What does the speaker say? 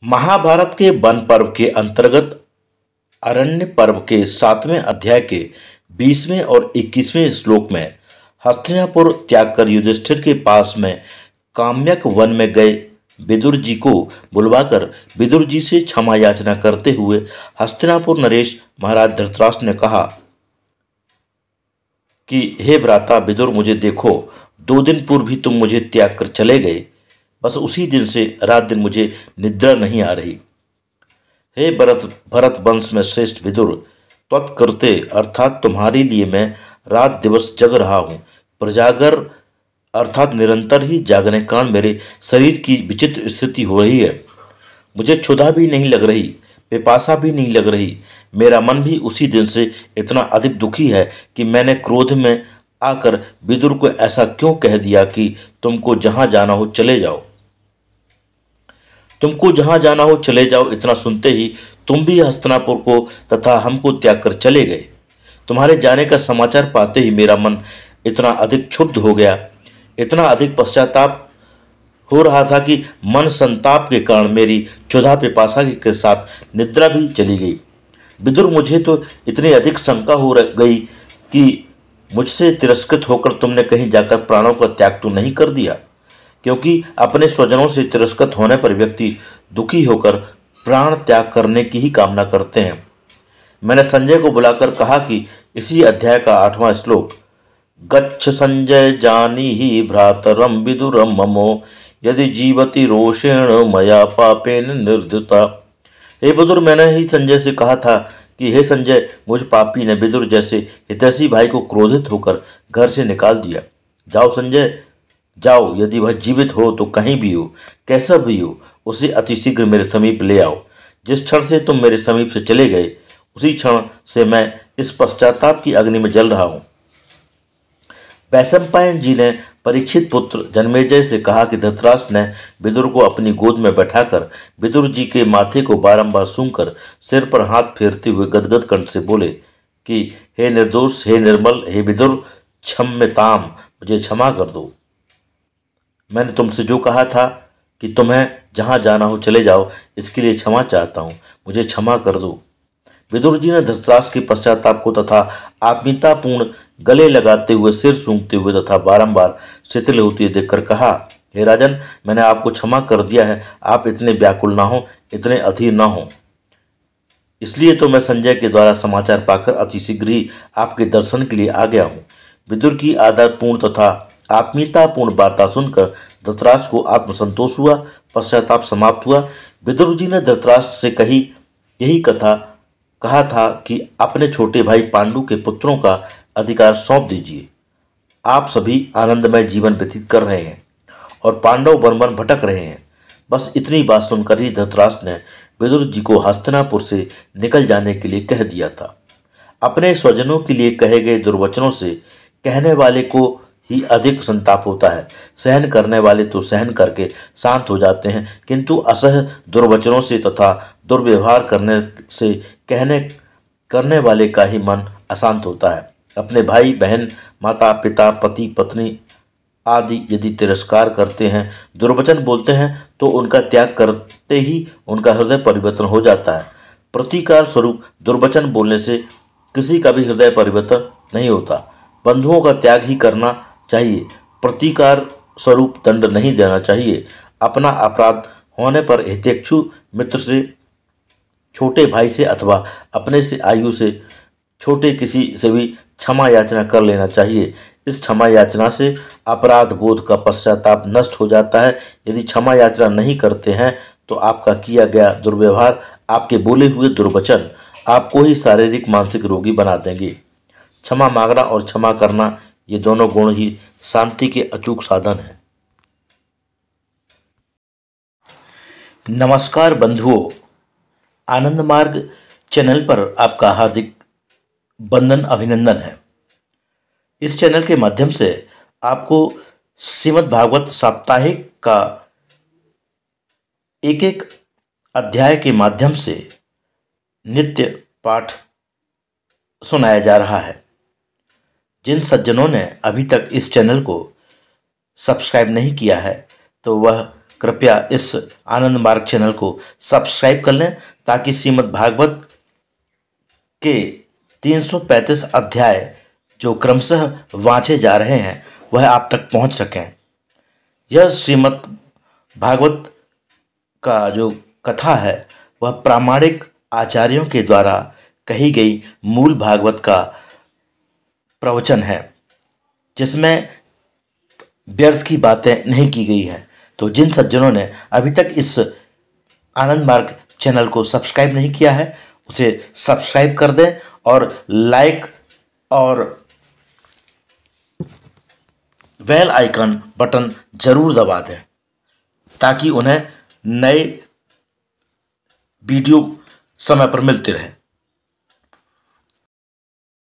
महाभारत के वन पर्व के अंतर्गत अरण्य पर्व के 7वें अध्याय के 20वें और 21वें श्लोक में हस्तिनापुर त्याग कर युधिष्ठिर के पास में काम्यक वन में गए विदुर जी को बुलवाकर विदुर जी से क्षमा याचना करते हुए हस्तिनापुर नरेश महाराज धृतराष्ट्र ने कहा कि हे भ्राता विदुर, मुझे देखो, 2 दिन पूर्व ही तुम मुझे त्याग कर चले गए। बस उसी दिन से रात दिन मुझे निद्रा नहीं आ रही। हे भरत वंश में श्रेष्ठ विदुर, त्वत्कृते अर्थात तुम्हारे लिए मैं रात दिवस जग रहा हूँ। प्रजागर अर्थात निरंतर ही जागने के कारण मेरे शरीर की विचित्र स्थिति हो रही है। मुझे क्षुधा भी नहीं लग रही, पिपासा भी नहीं लग रही। मेरा मन भी उसी दिन से इतना अधिक दुखी है कि मैंने क्रोध में आकर विदुर को ऐसा क्यों कह दिया कि तुमको जहां जाना हो चले जाओ। तुमको जहां जाना हो चले जाओ, इतना सुनते ही तुम भी हस्तिनापुर को तथा हमको त्याग कर चले गए। तुम्हारे जाने का समाचार पाते ही मेरा मन इतना अधिक क्षुब्ध हो गया, इतना अधिक पश्चाताप हो रहा था कि मन संताप के कारण मेरी क्षुधा पिपासा के साथ निद्रा भी चली गई। विदुर, मुझे तो इतनी अधिक शंका हो गई कि मुझसे तिरस्कृत होकर तुमने कहीं जाकर प्राणों का त्याग तो नहीं कर दिया, क्योंकि अपने स्वजनों से तिरस्कृत होने पर व्यक्ति दुखी होकर प्राण त्याग करने की ही कामना करते हैं। मैंने संजय को बुलाकर कहा कि इसी अध्याय का 8वां श्लोक, गच्छ संजय जानीहि भ्रातरम विदुरम ममो यदि जीवति रोषेण मया पापेन निर्धता। हे विदुर, मैंने ही संजय से कहा था कि हे संजय, मुझ पापी ने विदुर जैसे हितैषी भाई को क्रोधित होकर घर से निकाल दिया। जाओ संजय, जाओ, यदि वह जीवित हो तो कहीं भी हो, कैसा भी हो, उसे अतिशीघ्र मेरे समीप ले आओ। जिस क्षण से तुम मेरे समीप से चले गए, उसी क्षण से मैं इस पश्चाताप की अग्नि में जल रहा हूं। वैशंपायन जी ने परीक्षित पुत्र जन्मेजय से कहा कि धृतराष्ट्र ने विदुर को अपनी गोद में बैठाकर विदुर जी के माथे को बारंबार सूंघकर सिर पर हाथ फेरते हुए गदगद कंठ से बोले कि हे निर्दोष, हे निर्मल, हे विदुर, क्षम्यताम, मुझे क्षमा कर दो। मैंने तुमसे जो कहा था कि तुम्हें जहां जाना हो चले जाओ, इसके लिए क्षमा चाहता हूं, मुझे क्षमा कर दो। विदुर जी ने धृतराष्ट्र के पश्चाताप को तथा आत्मीयतापूर्ण गले लगाते हुए, सिर सूंघते हुए तथा बारंबार शिथिल होते देखकर कहा, हे राजन, मैंने आपको क्षमा कर दिया है। आप इतने व्याकुल ना हो, इतने अधीर ना हो। इसलिए तो मैं संजय के द्वारा समाचार पाकर अतिशीघ्र ही आपके दर्शन के लिए आ गया हूँ। विदुर की आदरपूर्ण तथा आत्मीयतापूर्ण वार्ता सुनकर धृतराष्ट्र को आत्मसंतोष हुआ, पश्चाताप समाप्त हुआ। विदुर जी ने धृतराष्ट्र से यही कहा था कि अपने छोटे भाई पांडु के पुत्रों का अधिकार सौंप दीजिए। आप सभी आनंदमय जीवन व्यतीत कर रहे हैं और पांडव वन वन भटक रहे हैं। बस इतनी बात सुनकर ही धृतराष्ट्र ने विदुर जी को हस्तिनापुर से निकल जाने के लिए कह दिया था। अपने स्वजनों के लिए कहे गए दुर्वचनों से कहने वाले को ही अधिक संताप होता है। सहन करने वाले तो सहन करके शांत हो जाते हैं, किंतु असह दुर्वचनों से तथा दुर्व्यवहार करने वाले का ही मन अशांत होता है। अपने भाई बहन, माता पिता, पति पत्नी आदि यदि तिरस्कार करते हैं, दुर्वचन बोलते हैं, तो उनका त्याग करते ही उनका हृदय परिवर्तन हो जाता है। प्रतिकार स्वरूप दुर्वचन बोलने से किसी का भी हृदय परिवर्तन नहीं होता। बंधुओं का त्याग ही करना चाहिए, प्रतिकार स्वरूप दंड नहीं देना चाहिए। अपना अपराध होने पर हितैषी मित्र से, छोटे भाई से अथवा अपने से आयु से छोटे किसी से भी क्षमा याचना कर लेना चाहिए। इस क्षमा याचना से अपराध बोध का पश्चाताप नष्ट हो जाता है। यदि क्षमा याचना नहीं करते हैं तो आपका किया गया दुर्व्यवहार, आपके बोले हुए दुर्वचन आपको ही शारीरिक मानसिक रोगी बना देंगे। क्षमा मांगना और क्षमा करना, ये दोनों गुण ही शांति के अचूक साधन हैं। नमस्कार बंधुओं, आनंद मार्ग चैनल पर आपका हार्दिक वंदन अभिनंदन है। इस चैनल के माध्यम से आपको श्रीमद् भागवत साप्ताहिक का एक एक अध्याय के माध्यम से नित्य पाठ सुनाया जा रहा है। जिन सज्जनों ने अभी तक इस चैनल को सब्सक्राइब नहीं किया है, तो वह कृपया इस आनंद मार्ग चैनल को सब्सक्राइब कर लें ताकि श्रीमद् भागवत के 335 अध्याय जो क्रमशः वांचे जा रहे हैं वह आप तक पहुंच सकें। यह श्रीमद् भागवत का जो कथा है वह प्रामाणिक आचार्यों के द्वारा कही गई मूल भागवत का प्रवचन है, जिसमें व्यर्थ की बातें नहीं की गई हैं। तो जिन सज्जनों ने अभी तक इस आनंद मार्ग चैनल को सब्सक्राइब नहीं किया है उसे सब्सक्राइब कर दें और लाइक और बेल आइकन बटन जरूर दबा दें ताकि उन्हें नए वीडियो समय पर मिलते रहे।